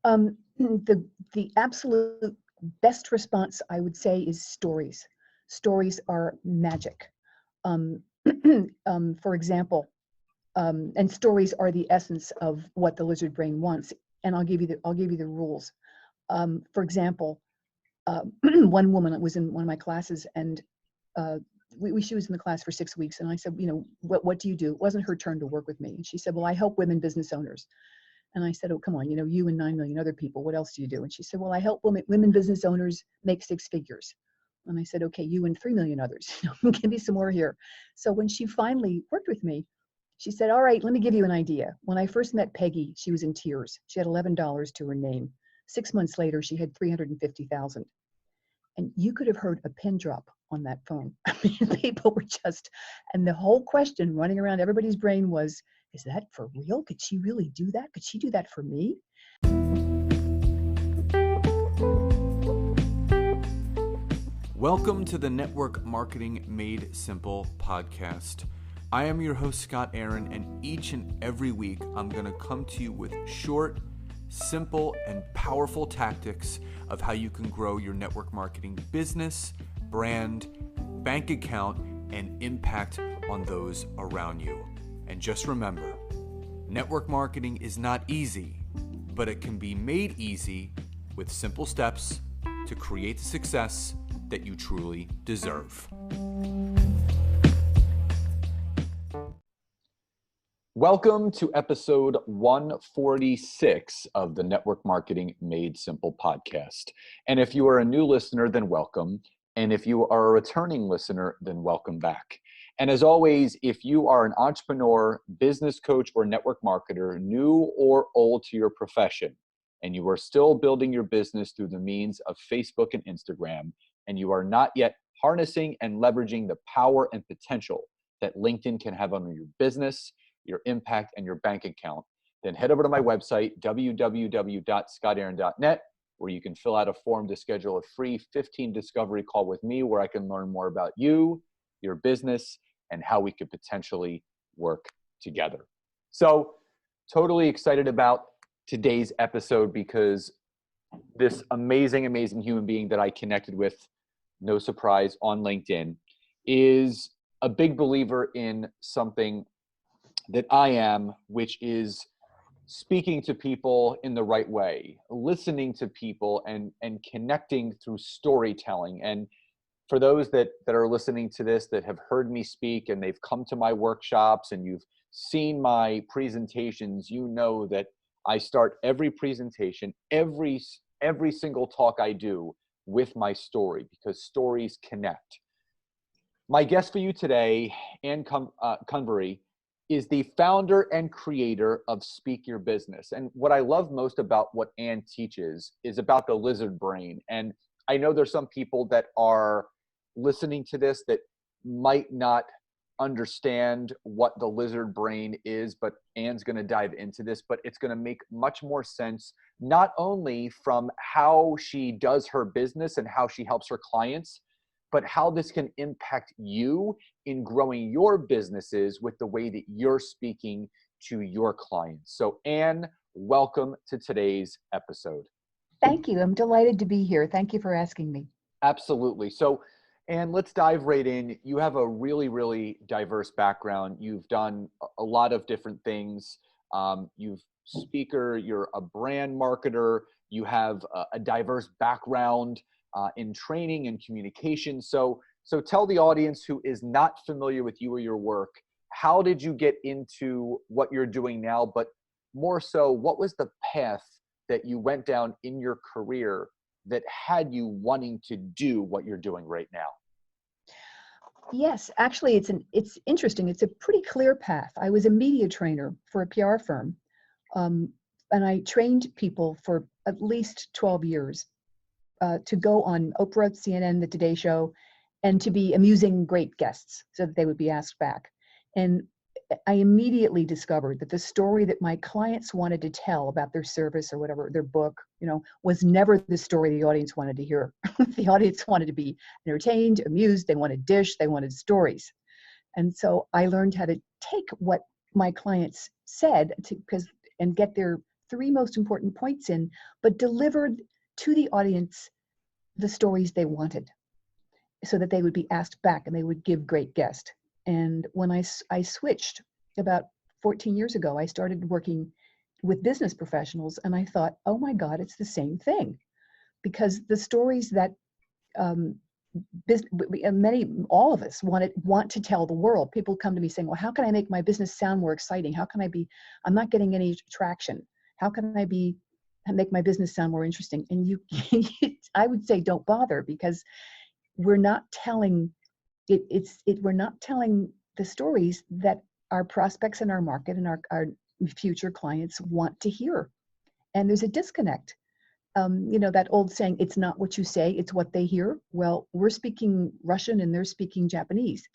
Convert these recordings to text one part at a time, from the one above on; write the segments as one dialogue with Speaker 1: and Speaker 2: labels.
Speaker 1: The absolute best response, I would say, is stories. Stories are magic. Um, for example, and stories are the essence of what the lizard brain wants. And I'll give you the rules. For example, one woman was in one of my classes, and she was in the class for 6 weeks, and I said, what do you do? It wasn't her turn to work with me, and she said, well, I help women business owners. And I said, oh, come on, you and 9 million other people, what else do you do? And she said, well, I help women business owners make 6 figures. And I said, okay, you and 3 million others, give me some more here. So when she finally worked with me, she said, all right, let me give you an idea. When I first met Peggy, she was in tears. She had $11 to her name. 6 months later, she had 350,000. And you could have heard a pin drop on that phone. I mean, people were just, and the whole question running around everybody's brain was, is that for real? Could she really do that? Could she do that for me?
Speaker 2: Welcome to the Network Marketing Made Simple podcast. I am your host, Scott Aaron, and each and every week, I'm going to come to you with short, simple, and powerful tactics of how you can grow your network marketing business, brand, bank account, and impact on those around you. And just remember, network marketing is not easy, but it can be made easy with simple steps to create the success that you truly deserve. Welcome to episode 146 of the Network Marketing Made Simple podcast. And if you are a new listener, then welcome. And if you are a returning listener, then welcome back. And as always, if you are an entrepreneur, business coach, or network marketer, new or old to your profession, and you are still building your business through the means of Facebook and Instagram, and you are not yet harnessing and leveraging the power and potential that LinkedIn can have on your business, your impact, and your bank account, then head over to my website, www.scottaaron.net, where you can fill out a form to schedule a free 15 discovery call with me, where I can learn more about you, your business, and how we could potentially work together. So, totally excited about today's episode because this amazing human being that I connected with, no surprise, on LinkedIn, is a big believer in something that I am, which is speaking to people in the right way, listening to people and connecting through storytelling. And for those that are listening to this, that have heard me speak and they've come to my workshops and you've seen my presentations, you know that I start every presentation, every single talk I do with my story, because stories connect. My guest for you today, Ann Convery, is the founder and creator of Speak Your Business. And what I love most about what Ann teaches is about the lizard brain. And I know there's some people that are listening to this that might not understand what the lizard brain is, but Ann's going to dive into this, but it's going to make much more sense, not only from how she does her business and how she helps her clients, but how this can impact you in growing your businesses with the way that you're speaking to your clients. So Ann, welcome to today's episode.
Speaker 1: Thank you. I'm delighted to be here. Thank you for asking me.
Speaker 2: Absolutely. So Ann, let's dive right in. You have a really diverse background. You've done a lot of different things. You've speaker, you're a brand marketer, you have a diverse background in training and communication. So tell the audience who is not familiar with you or your work, how did you get into what you're doing now? But more so, what was the path that you went down in your career that had you wanting to do what you're doing right now?
Speaker 1: Yes, actually, it's interesting. It's a pretty clear path. I was a media trainer for a PR firm, and I trained people for at least 12 years to go on Oprah, CNN, The Today Show, and to be amusing, great guests so that they would be asked back. And I immediately discovered that the story that my clients wanted to tell about their service or whatever, their book, was never the story the audience wanted to hear. The audience wanted to be entertained, amused, they wanted dish, they wanted stories. And so I learned how to take what my clients said and get their three most important points in, but delivered to the audience the stories they wanted so that they would be asked back and they would give great guest. And when I switched about 14 years ago, I started working with business professionals, and I thought, oh my God, it's the same thing. Because the stories that all of us want to tell the world. People come to me saying, well, how can I make my business sound more exciting? How can I'm not getting any traction. How can I make my business sound more interesting? And I would say don't bother, because we're not telling we're not telling the stories that our prospects in our market and our future clients want to hear. And there's a disconnect. That old saying, it's not what you say, it's what they hear. Well, we're speaking Russian and they're speaking Japanese.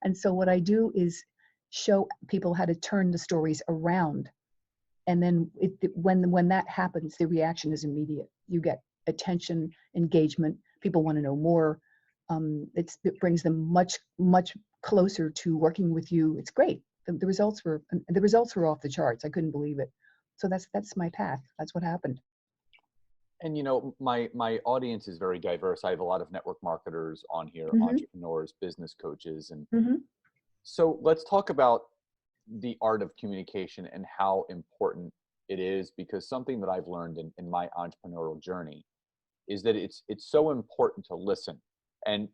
Speaker 1: And so what I do is show people how to turn the stories around. And then when that happens, the reaction is immediate. You get attention, engagement. People want to know more. It brings them much, much closer to working with you. It's great. The results were off the charts. I couldn't believe it. So that's my path. That's what happened.
Speaker 2: And my audience is very diverse. I have a lot of network marketers on here, entrepreneurs, business coaches. And so let's talk about the art of communication and how important it is, because something that I've learned in my entrepreneurial journey is that it's so important to listen. And,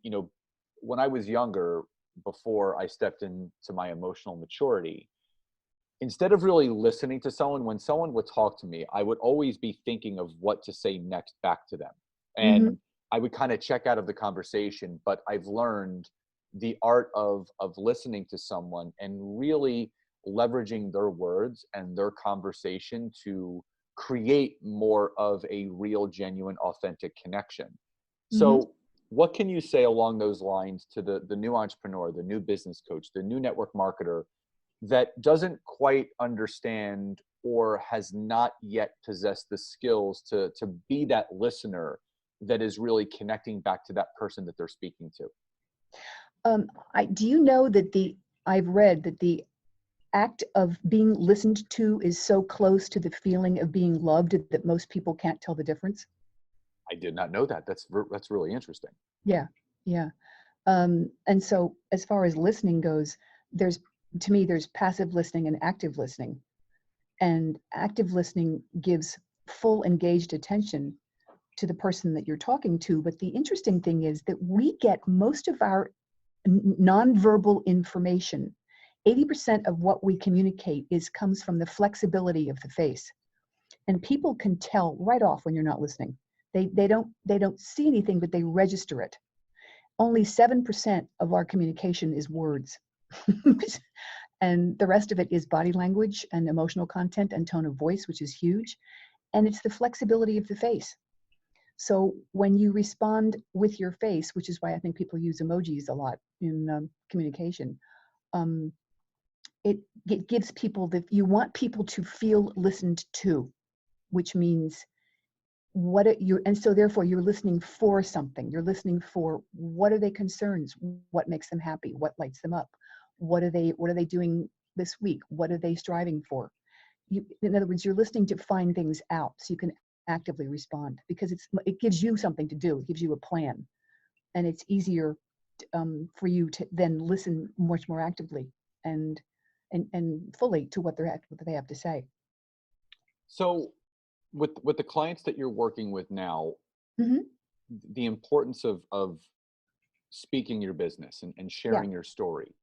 Speaker 2: when I was younger, before I stepped into my emotional maturity, instead of really listening to someone, when someone would talk to me, I would always be thinking of what to say next back to them. And I would kind of check out of the conversation, but I've learned the art of listening to someone and really leveraging their words and their conversation to create more of a real, genuine, authentic connection. So what can you say along those lines to the new entrepreneur, the new business coach, the new network marketer that doesn't quite understand or has not yet possessed the skills to be that listener that is really connecting back to that person that they're speaking to?
Speaker 1: Do you know that I've read that the act of being listened to is so close to the feeling of being loved that most people can't tell the difference?
Speaker 2: I did not know that. That's really interesting.
Speaker 1: Yeah. And so as far as listening goes, there's passive listening and active listening. And active listening gives full engaged attention to the person that you're talking to. But the interesting thing is that we get most of our nonverbal information. 80% of what we communicate comes from the flexibility of the face. And people can tell right off when you're not listening. They don't see anything, but they register it. Only 7% of our communication is words. And the rest of it is body language and emotional content and tone of voice, which is huge. And it's the flexibility of the face. So when you respond with your face, which is why I think people use emojis a lot in communication, it gives people you want people to feel listened to, which means and so therefore you're listening for something. You're listening for, what are their concerns? What makes them happy? What lights them up? What are they doing this week? What are they striving for? In other words, you're listening to find things out so you can actively respond, because it gives you something to do. It gives you a plan, and it's easier for you to then listen much more actively and fully to what they have to say.
Speaker 2: So with the clients that you're working with now, the importance of speaking your business and sharing your story.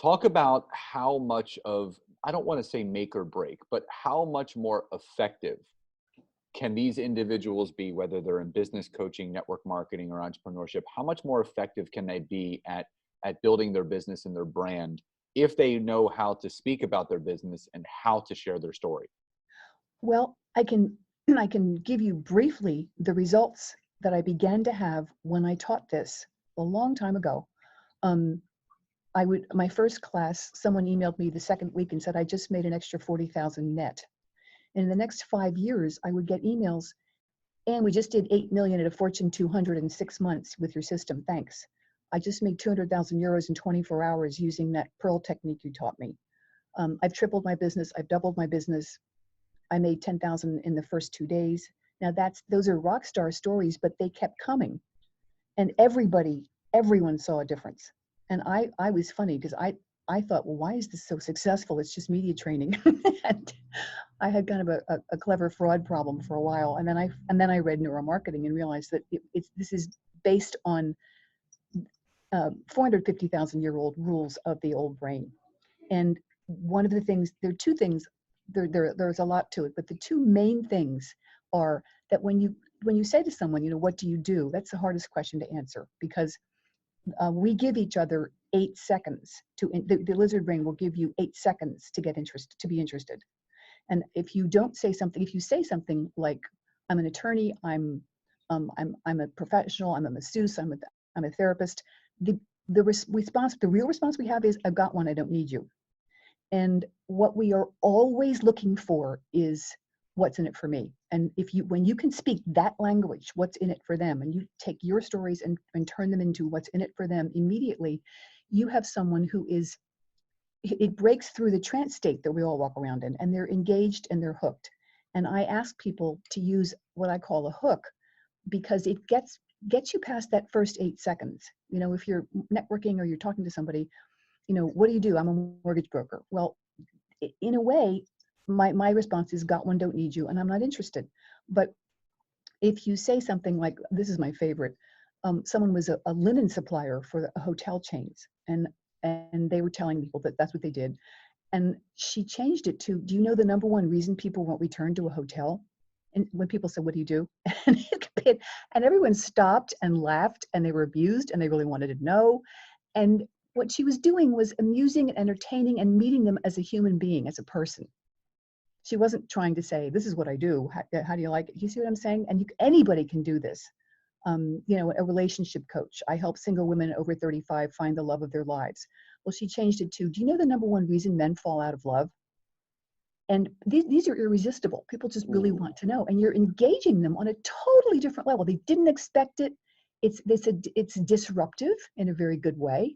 Speaker 2: Talk about how much of, I don't want to say make or break, but how much more effective can these individuals be, whether they're in business coaching, network marketing, or entrepreneurship? How much more effective can they be at building their business and their brand if they know how to speak about their business and how to share their story?
Speaker 1: Well, I can give you briefly the results that I began to have when I taught this a long time ago. My first class, someone emailed me the second week and said, I just made an extra 40,000 net. And in the next 5 years, I would get emails, and we just did 8 million at a Fortune 200 in 6 months with your system. Thanks. I just made 200,000 euros in 24 hours using that Pearl technique you taught me. I've tripled my business. I've doubled my business. I made 10,000 in the first 2 days. Now those are rock star stories, but they kept coming, and everyone saw a difference. And I was funny because I thought, well, why is this so successful? It's just media training. And I had kind of a clever fraud problem for a while, and then I read neuromarketing and realized that this is based on 450,000-year-old rules of the old brain. And one of the things, there are two things, there's a lot to it, but the two main things are that when you say to someone, what do you do? That's the hardest question to answer, because we give each other 8 seconds the lizard brain will give you 8 seconds to be interested. And if you say something like, I'm an attorney, I'm a professional, I'm a masseuse, I'm a therapist, the real response we have is, I've got one, I don't need you. And what we are always looking for is, what's in it for me? And when you can speak that language, what's in it for them, and you take your stories and turn them into what's in it for them immediately, you have someone who is, it breaks through the trance state that we all walk around in, and they're engaged and they're hooked. And I ask people to use what I call a hook, because it gets you past that first 8 seconds. If you're networking or you're talking to somebody, what do you do? I'm a mortgage broker. Well, in a way, my response is, got one, don't need you, and I'm not interested. But if you say something like, this is my favorite, someone was a linen supplier for hotel chains, and they were telling people that that's what they did. And she changed it to, do you know the number one reason people won't return to a hotel? And when people said, what do you do? And everyone stopped and laughed, and they were abused, and they really wanted to know. And what she was doing was amusing and entertaining and meeting them as a human being, as a person. She wasn't trying to say, this is what I do. How do you like it? You see what I'm saying? And anybody can do this. A relationship coach. I help single women over 35 find the love of their lives. Well, she changed it to, do you know the number one reason men fall out of love? And these are irresistible. People just really want to know. And you're engaging them on a totally different level. They didn't expect it. It's disruptive in a very good way.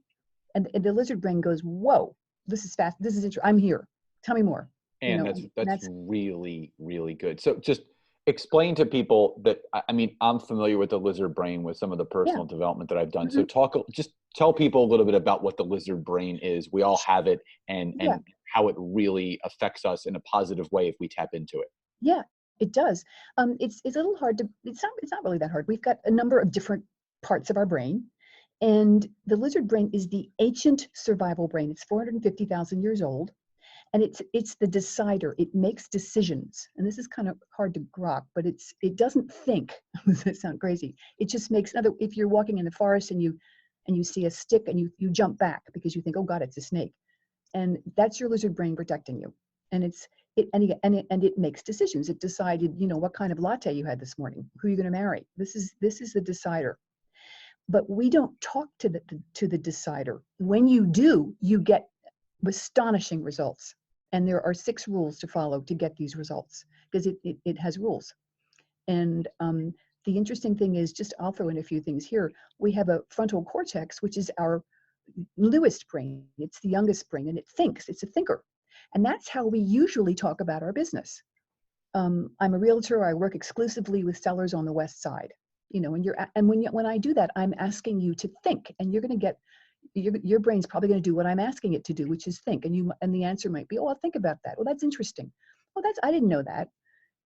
Speaker 1: And the lizard brain goes, whoa, this is fast. This is interesting. I'm here. Tell me more.
Speaker 2: And that's really, really good. So just explain to people that, I'm familiar with the lizard brain with some of the personal development that I've done. Mm-hmm. So just tell people a little bit about what the lizard brain is. We all have it, and how it really affects us in a positive way if we tap into it.
Speaker 1: Yeah, it does. It's a little hard to, it's not really that hard. We've got a number of different parts of our brain, and the lizard brain is the ancient survival brain. It's 450,000 years old. And it's the decider. It makes decisions. And this is kind of hard to grok, but it doesn't think. Does that sound crazy? It just makes if you're walking in the forest and you see a stick and you jump back because you think, oh God, it's a snake. And that's your lizard brain protecting you. And it makes decisions. It decided, what kind of latte you had this morning, who you're going to marry. This is the decider. But we don't talk to the decider. When you do, you get astonishing results. And there are 6 rules to follow to get these results, because it has rules. And the interesting thing is, I'll throw in a few things here. We have a frontal cortex, which is our newest brain. It's the youngest brain, and it thinks. It's a thinker. And that's how we usually talk about our business. I'm a realtor. I work exclusively with sellers on the West Side. And when I do that, I'm asking you to think, and you're going to get, your brain's probably going to do what I'm asking it to do, which is think. And the answer might be, oh, I'll think about that. Well, that's interesting. Well, I didn't know that.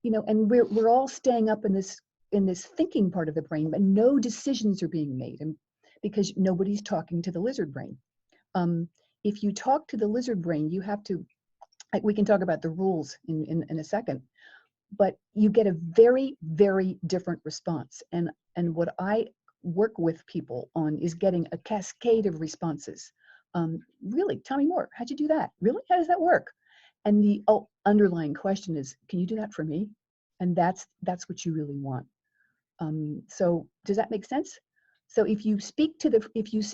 Speaker 1: And we're all staying up in this thinking part of the brain, but no decisions are being made, and because nobody's talking to the lizard brain. If you talk to the lizard brain, you have to. We can talk about the rules in a second, but you get a very, very different response. And what I work with people on is getting a cascade of responses. Really, tell me more. How'd you do that? Really? How does that work? And the underlying question is, can you do that for me? And that's what you really want. So does that make sense? So if you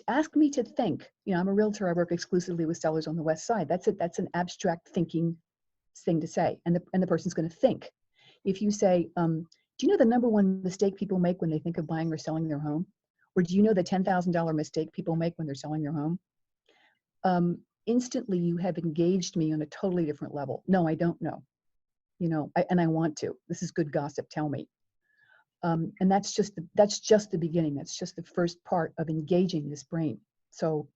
Speaker 1: ask me to think, I'm a realtor, I work exclusively with sellers on the West Side. That's an abstract thinking thing to say. And the person's going to think. If you say, do you know the number one mistake people make when they think of buying or selling their home? Or do you know the $10,000 mistake people make when they're selling their home? instantly you have engaged me on a totally different level. No, I don't know. And I want to. This is good gossip. Tell me. And that's just the beginning. That's just the first part of engaging this brain. So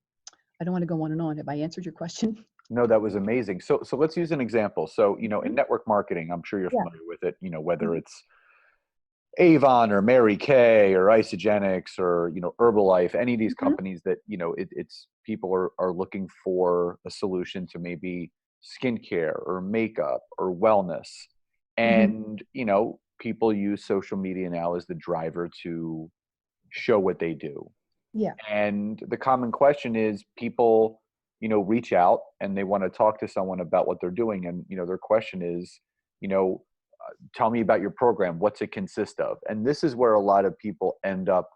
Speaker 1: I don't want to go on and on. Have I answered your question?
Speaker 2: No, that was amazing. So let's use an example. So, in network marketing, I'm sure you're
Speaker 1: Yeah.
Speaker 2: familiar with it, whether
Speaker 1: Mhm.
Speaker 2: it's Avon or Mary Kay or Isogenics or, Herbalife, any of these
Speaker 1: Mhm.
Speaker 2: companies that, it's people are looking for a solution to maybe skincare or makeup or wellness.
Speaker 1: Mhm.
Speaker 2: And, people use social media now as the driver to show what they do.
Speaker 1: Yeah.
Speaker 2: And the common question is people, reach out and they want to talk to someone about what they're doing. And, their question is, you know, tell me about your program. What's it consist of? And this is where a lot of people end up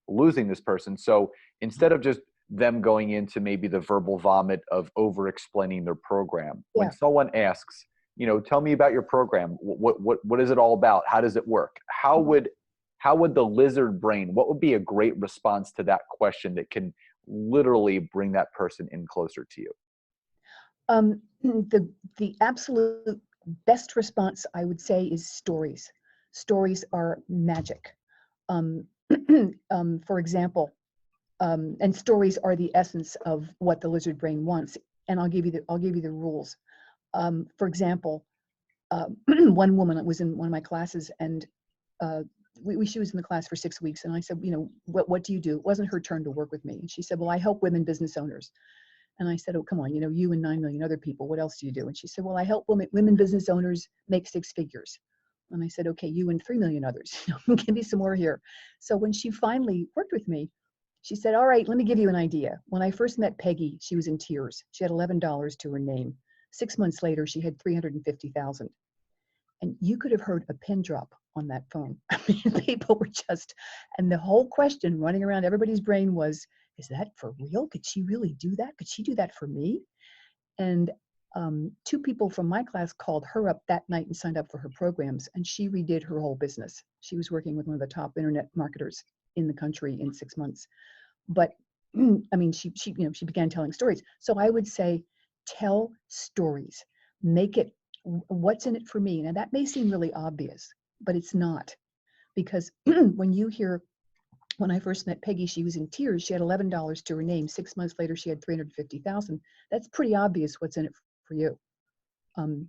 Speaker 2: losing this person. So instead of just them going into maybe the verbal vomit of over explaining their program, when
Speaker 1: Yeah.
Speaker 2: someone asks, tell me about your program. What is it all about? How does it work? How would the lizard brain, what would be a great response to that question that can literally bring that person in closer to you?
Speaker 1: The absolute best response I would say is stories. Stories are magic. Um, for example, and stories are the essence of what the lizard brain wants. And I'll give you the rules. For example, one woman was in one of my classes, and uh, she was in the class for 6 weeks, and I said, what do you do? It wasn't her turn to work with me, and she said, well, I help women business owners. And I said, oh, come on, you and 9 million other people, what else do you do? And she said, well, I help women business owners make 6 figures. And I said, okay, you and 3 million others, give me some more here. So when she finally worked with me, she said, all right, let me give you an idea. When I first met Peggy, she was in tears. She had $11 to her name. 6 months later, she had 350,000. And you could have heard a pin drop on that phone. I mean, people were just, and the whole question running around everybody's brain was, is that for real? Could she really do that? Could she do that for me? And two people from my class called her up that night and signed up for her programs, and she redid her whole business. She was working with one of the top internet marketers in the country in 6 months. But I mean, she began telling stories. So I would say, tell stories. Make it what's in it for me. Now that may seem really obvious, but it's not, because when I first met Peggy, she was in tears. She had $11 to her name. 6 months later, she had 350,000. That's pretty obvious what's in it for you.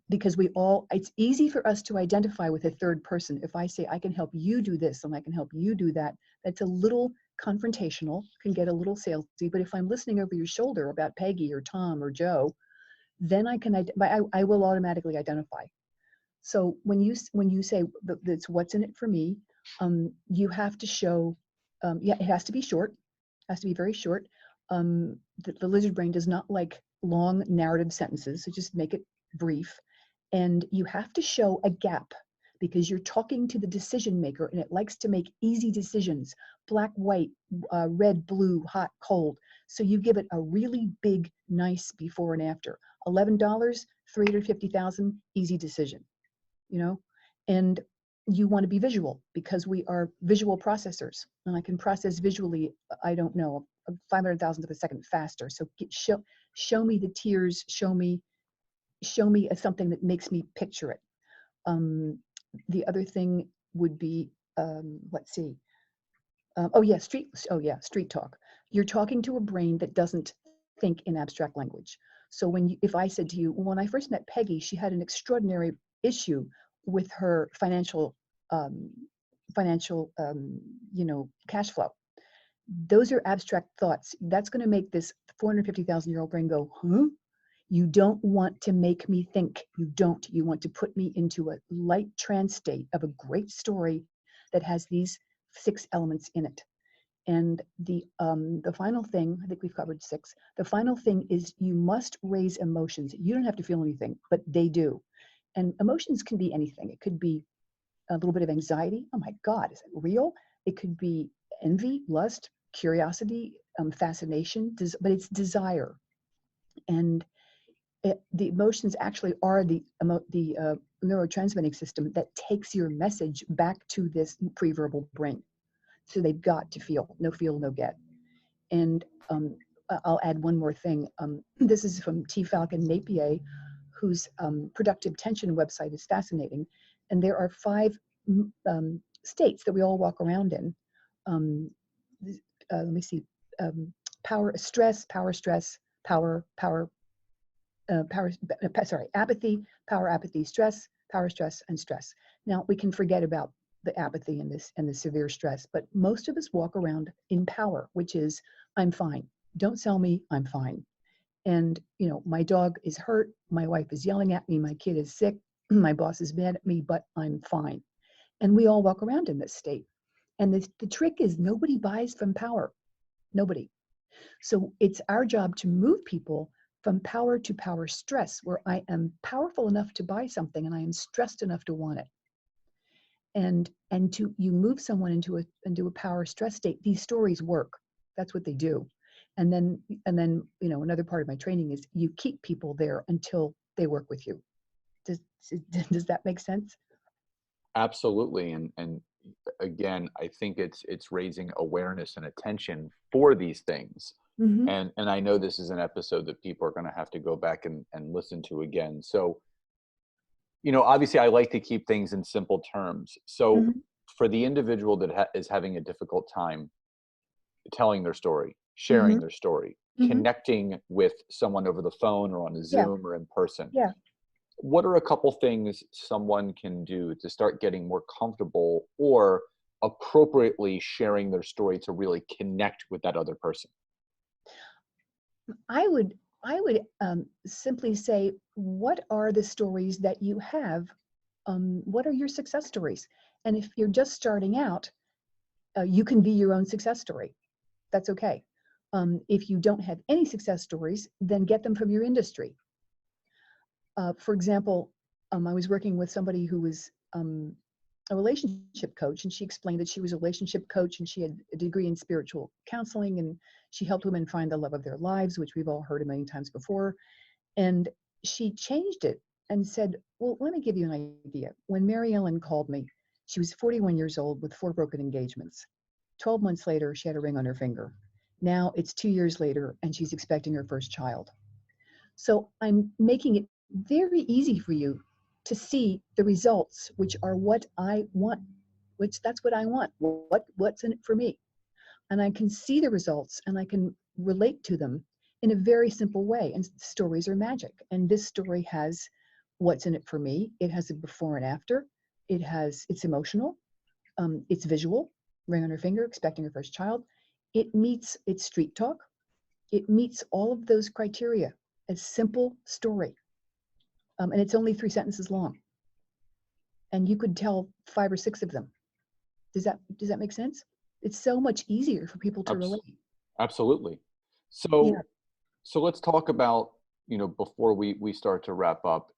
Speaker 1: Because it's easy for us to identify with a third person. If I say, I can help you do this and I can help you do that, that's a little confrontational, can get a little salesy. But if I'm listening over your shoulder about Peggy or Tom or Joe, then I will automatically identify. So when you say that's what's in it for me, you have to show, yeah, it has to be short, has to be very short. The lizard brain does not like long narrative sentences, so just make it brief. And you have to show a gap, because you're talking to the decision maker and it likes to make easy decisions, black, white, red, blue, hot, cold. So you give it a really big, nice before and after. $11, 350,000, easy decision, and you want to be visual, because we are visual processors, and I can process visually, I don't know, 500,000th of a second faster. So show me the tears, show me something that makes me picture it. The other thing would be, let's see, street talk. You're talking to a brain that doesn't think in abstract language. So if I said to you, when I first met Peggy, she had an extraordinary issue with her financial, um, cash flow. Those are abstract thoughts. That's going to make this 450,000-year-old brain go, huh? You don't want to make me think. You don't. You want to put me into a light trance state of a great story that has these 6 elements in it. And the final thing, I think we've covered 6. The final thing is, you must raise emotions. You don't have to feel anything, but they do. And emotions can be anything. It could be a little bit of anxiety. Oh my God, is it real? It could be envy, lust, curiosity, fascination, but it's desire. And the emotions actually are the neurotransmitting system that takes your message back to this preverbal brain. So they've got to feel, no get. And I'll add one more thing. This is from T. Falcon Napier, whose productive tension website is fascinating. And there are 5 states that we all walk around in. Let me see. Apathy, power, apathy, stress, power, stress, and stress. Now we can forget about the apathy and the severe stress, but most of us walk around in power, which is, I'm fine. Don't sell me, I'm fine. And, you know, my dog is hurt, my wife is yelling at me, my kid is sick, my boss is mad at me, but I'm fine. And we all walk around in this state. And the trick is nobody buys from power. Nobody. So it's our job to move people from power to power stress, where I am powerful enough to buy something and I am stressed enough to want it. And you move someone into a power stress state. These stories work. That's what they do. And then you know, another part of my training is you keep people there until they work with you. Does that make sense?
Speaker 2: Absolutely. And again, I think it's raising awareness and attention for these things.
Speaker 1: Mm-hmm.
Speaker 2: And I know this is an episode that people are going to have to go back and listen to again. So, you know, obviously I like to keep things in simple terms. So
Speaker 1: Mm-hmm.
Speaker 2: for the individual that is having a difficult time telling their story, sharing
Speaker 1: Mm-hmm.
Speaker 2: their story,
Speaker 1: Mm-hmm.
Speaker 2: connecting with someone over the phone or on a Zoom or in person,
Speaker 1: Yeah.
Speaker 2: what are a couple things someone can do to start getting more comfortable or appropriately sharing their story to really connect with that other person?
Speaker 1: I would simply say, what are the stories that you have? What are your success stories? And if you're just starting out, you can be your own success story. That's okay. If you don't have any success stories, then get them from your industry. For example, I was working with somebody who was a relationship coach, and she explained that she was a relationship coach and she had a degree in spiritual counseling, and she helped women find the love of their lives, which we've all heard a million times before. And she changed it and said, well, let me give you an idea. When Mary Ellen called me, she was 41 years old with 4 broken engagements. 12 months later, she had a ring on her finger. Now it's 2 years later and she's expecting her first child. So I'm making it very easy for you to see the results, which are what I want, which that's what I want. What's in it for me? And I can see the results and I can relate to them in a very simple way. And stories are magic. And this story has what's in it for me. It has a before and after. It's emotional. It's visual, ring on her finger, expecting her first child. It's street talk. It meets all of those criteria. A simple story. And it's only 3 sentences long. And you could tell 5 or 6 of them. Does that make sense? It's so much easier for people to relate.
Speaker 2: Absolutely.
Speaker 1: Yeah.
Speaker 2: So let's talk about, you know, before we start to wrap up,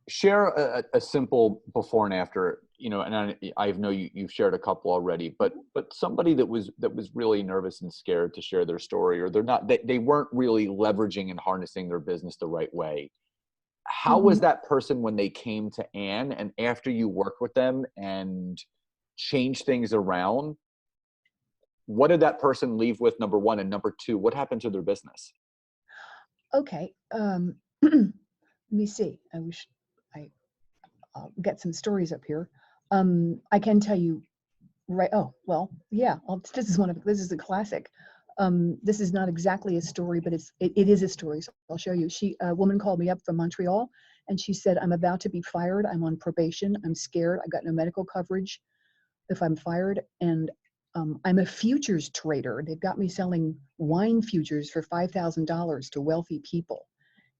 Speaker 2: share a simple before and after, you know, and I know you've shared a couple already, but somebody that was really nervous and scared to share their story, or they weren't really leveraging and harnessing their business the right way. How was that person when they came to Ann, and after you worked with them and changed things around, what did that person leave with, number one, and number two, what happened to their business?
Speaker 1: Okay. Let me see. I wish I get some stories up here. I can tell you, right? Oh, well, yeah. This is a classic. This is not exactly a story, but it is a story. So I'll show you. A woman called me up from Montreal, and she said, "I'm about to be fired. I'm on probation. I'm scared. I've got no medical coverage if I'm fired, and I'm a futures trader. They've got me selling wine futures for $5,000 to wealthy people,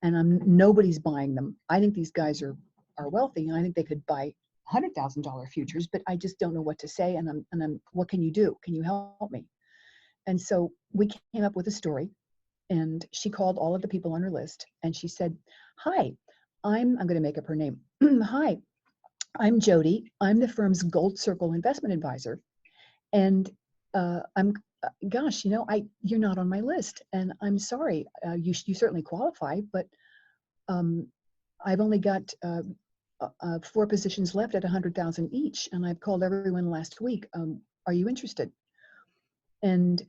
Speaker 1: and nobody's buying them. I think these guys are wealthy, and I think they could buy $100,000 futures, but I just don't know what to say. And I'm what can you do? Can you help me?" And so we came up with a story, and she called all of the people on her list, and she said, "Hi, I'm going to make up her name. Hi, I'm Jody. I'm the firm's Gold Circle investment advisor, and gosh, you know, you're not on my list, and I'm sorry. You certainly qualify, but I've only got 4 positions left at 100,000 each, and I've called everyone last week. Are you interested?" And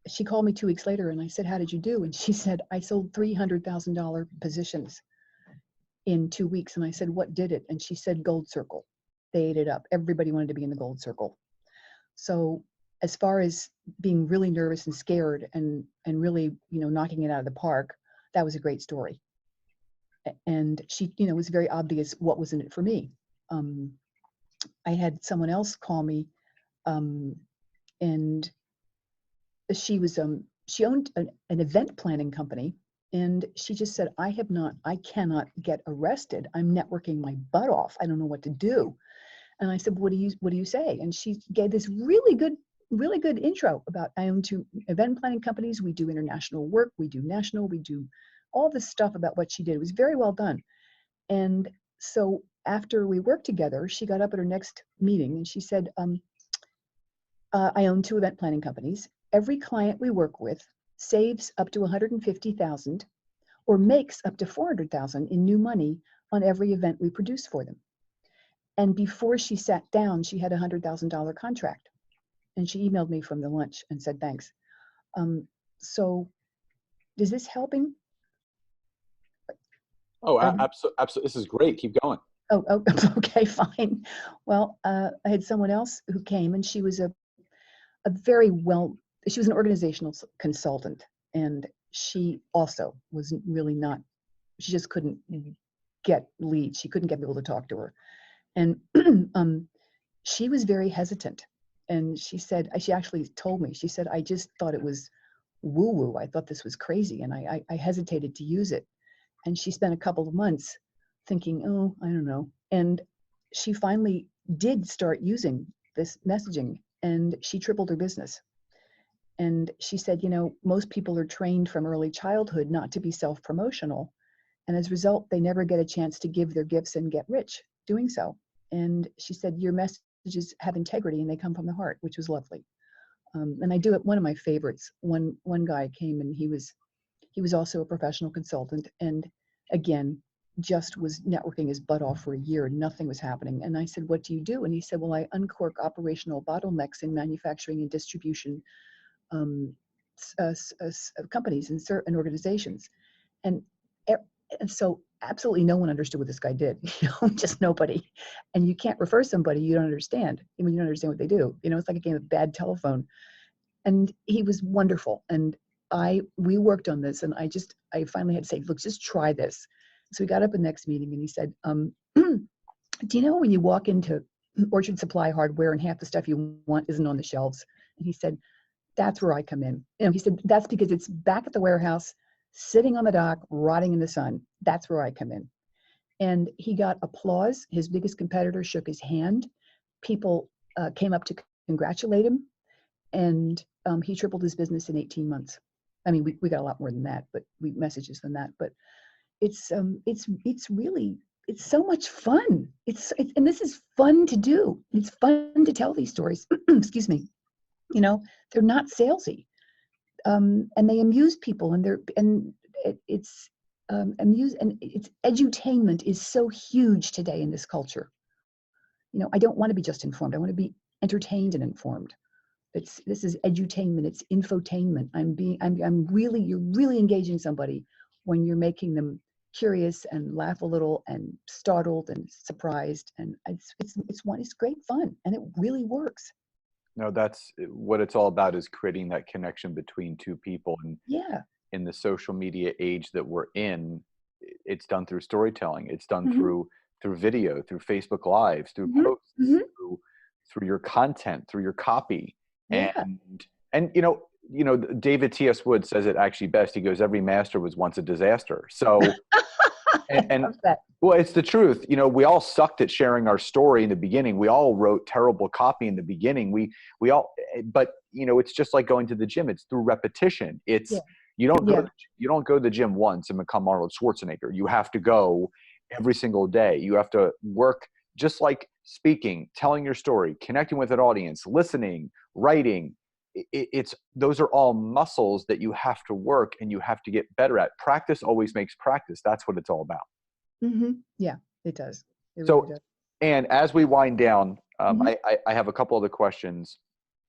Speaker 1: she called me 2 weeks later and I said, how did you do? And she said, I sold $300,000 positions in 2 weeks. And I said, what did it? And she said, gold circle. They ate it up. Everybody wanted to be in the gold circle. So as far as being really nervous and scared and really, knocking it out of the park, that was a great story. And she, it was very obvious what was in it for me. I had someone else call me, and she owned an event planning company, and she just said, I cannot get arrested. I'm networking my butt off. I don't know what to do. And I said, what do you say? And she gave this really good intro about, I own 2 event planning companies. We do international work. We do national. We do all this stuff about what she did. It was very well done. And so after we worked together, she got up at her next meeting and she said, I own 2 event planning companies. Every client we work with saves up to $150,000 or makes up to $400,000 in new money on every event we produce for them. And before she sat down, she had a $100,000 contract. And she emailed me from the lunch and said, thanks. So is this helping?
Speaker 2: Oh, absolutely. This is great. Keep going.
Speaker 1: Oh, okay, fine. Well, I had someone else who came, and she was she was an organizational consultant, and she also was really she just couldn't get leads. She couldn't get people to talk to her. And she was very hesitant. And she said, she actually told me, she said, I just thought it was woo-woo. I thought this was crazy. And I hesitated to use it. And she spent a couple of months thinking, oh, I don't know. And she finally did start using this messaging, and she tripled her business. And she said, most people are trained from early childhood not to be self-promotional. And as a result, they never get a chance to give their gifts and get rich doing so. And she said, your messages have integrity and they come from the heart, which was lovely. And I do it. One of my favorites, one guy came, and he was also a professional consultant, and again, just was networking his butt off for a year and nothing was happening. And I said, what do you do? And he said, well, I uncork operational bottlenecks in manufacturing and distribution companies and organizations. And so absolutely no one understood what this guy did, just nobody. And you can't refer somebody you don't understand. I mean, you don't understand what they do. It's like a game of bad telephone. And he was wonderful. And we worked on this, and I finally had to say, look, just try this. So we got up at the next meeting, and he said, do you know when you walk into Orchard Supply Hardware and half the stuff you want isn't on the shelves? And he said, that's where I come in. He said, that's because it's back at the warehouse, sitting on the dock, rotting in the sun. That's where I come in. And he got applause. His biggest competitor shook his hand. People came up to congratulate him. And he tripled his business in 18 months. I mean, we got a lot more than that, but messages than that. But it's really so much fun. And this is fun to do. It's fun to tell these stories. Excuse me. They're not salesy, and they amuse people, and it's edutainment is so huge today in this culture. I don't want to be just informed. I want to be entertained and informed. This is edutainment. It's infotainment. You're really engaging somebody when you're making them curious and laugh a little and startled and surprised. And it's great fun, and it really works.
Speaker 2: No, that's what it's all about, is creating that connection between 2 people. And
Speaker 1: yeah,
Speaker 2: in the social media age that we're in, it's done through storytelling. It's done through video, through Facebook Lives, through posts, through your content, through your copy.
Speaker 1: Yeah.
Speaker 2: And David T.S. Wood says it actually best. He goes, every master was once a disaster. So and well, it's the truth. We all sucked at sharing our story in the beginning. We all wrote terrible copy in the beginning. We all, but it's just like going to the gym. It's through repetition. You don't go to the gym once and become Arnold Schwarzenegger. You have to go every single day. You have to work, just like speaking, telling your story, connecting with an audience, listening, writing. Those are all muscles that you have to work and you have to get better at. Practice always makes practice. That's what it's all about.
Speaker 1: Yeah, it does. It
Speaker 2: So,
Speaker 1: really does.
Speaker 2: and as we wind down, I have a couple other questions.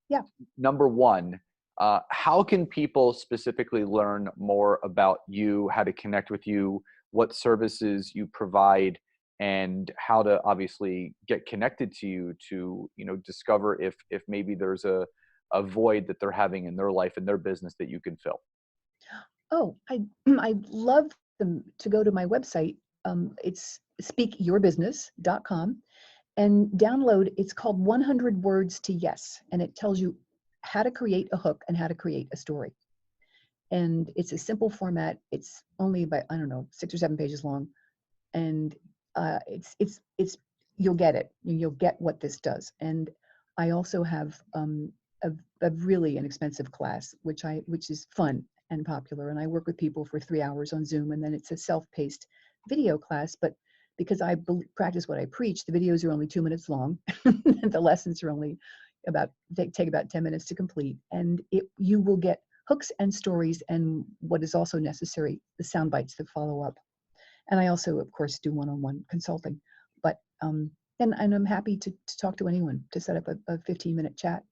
Speaker 1: Yeah.
Speaker 2: Number one, How can people specifically learn more about you, how to connect with you, what services you provide, and how to obviously get connected to you to, discover if maybe there's a void that they're having in their life and their business that you can fill?
Speaker 1: Oh, I'd love them to go to my website. It's speakyourbusiness.com and download. It's called 100 Words to Yes, and it tells you how to create a hook and how to create a story. And it's a simple format. It's only about, I don't know, 6 or 7 pages long, and it's you'll get it. You'll get what this does. And I also have a really inexpensive class, which is fun and popular. And I work with people for 3 hours on Zoom, and then it's a self-paced video class. But because I practice what I preach, the videos are only 2 minutes long. And the lessons are only take about 10 minutes to complete. And you will get hooks and stories, and what is also necessary, the sound bites that follow up. And I also, of course, do one-on-one consulting. But and I'm happy to talk to anyone, to set up a 15-minute chat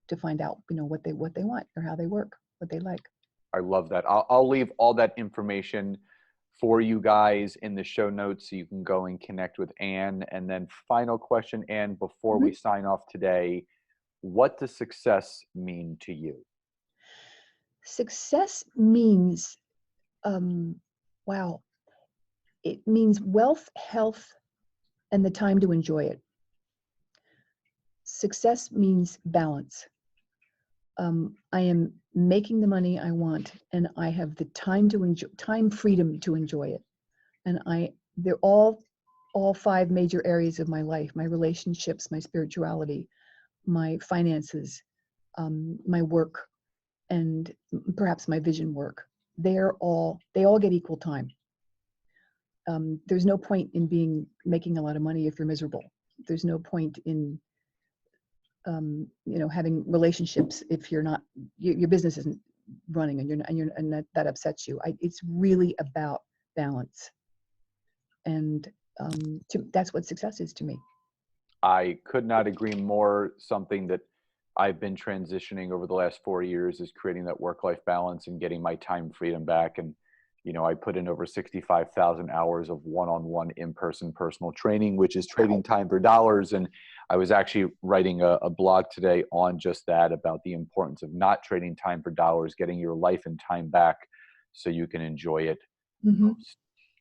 Speaker 1: to find out, what they want or how they work, what they like.
Speaker 2: I love that. I'll leave all that information for you guys in the show notes so you can go and connect with Ann. And then final question, Ann, before we sign off today, what does success mean to you?
Speaker 1: Success means, wow, it means wealth, health, and the time to enjoy it. Success means balance. I am making the money I want, and I have the time to enjoy, freedom to enjoy it. And they're all 5 major areas of my life: my relationships, my spirituality, my finances, my work, and perhaps my vision work. They all get equal time. There's no point in making a lot of money if you're miserable. There's no point in having relationships if your business isn't running and that upsets you. It's really about balance, and that's what success is to me.
Speaker 2: I could not agree more. Something that I've been transitioning over the last 4 years is creating that work-life balance and getting my time freedom back. And I put in over 65,000 hours of one-on-one in-person personal training, which is trading time for dollars. And I was actually writing a blog today on just that, about the importance of not trading time for dollars, getting your life and time back so you can enjoy it.
Speaker 1: Mm-hmm.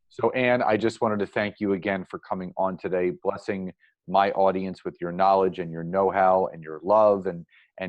Speaker 2: So Ann, I just wanted to thank you again for coming on today, blessing my audience with your knowledge and your know-how and your love and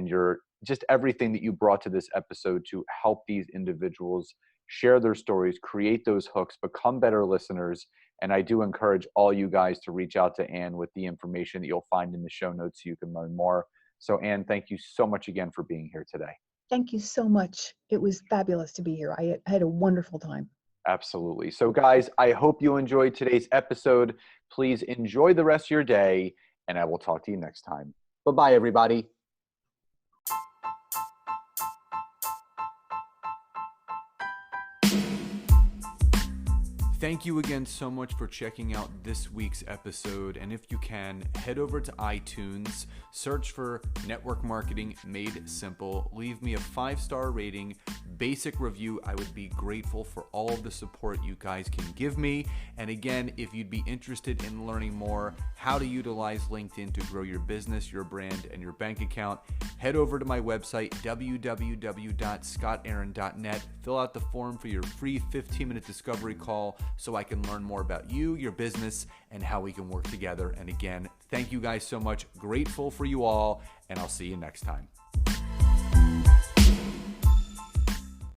Speaker 2: your just everything that you brought to this episode to help these individuals share their stories, create those hooks, become better listeners. And I do encourage all you guys to reach out to Ann with the information that you'll find in the show notes so you can learn more. So Ann, thank you so much again for being here today.
Speaker 1: Thank you so much. It was fabulous to be here. I had a wonderful time.
Speaker 2: Absolutely. So guys, I hope you enjoyed today's episode. Please enjoy the rest of your day, and I will talk to you next time. Bye-bye, everybody. Thank you again so much for checking out this week's episode. And if you can, head over to iTunes, search for Network Marketing Made Simple, leave me a 5-star rating, basic review. I would be grateful for all of the support you guys can give me. And again, if you'd be interested in learning more how to utilize LinkedIn to grow your business, your brand, and your bank account, head over to my website, www.scottaaron.net. Fill out the form for your free 15-minute discovery call so I can learn more about you, your business, and how we can work together. And again, thank you guys so much. Grateful for you all, and I'll see you next time.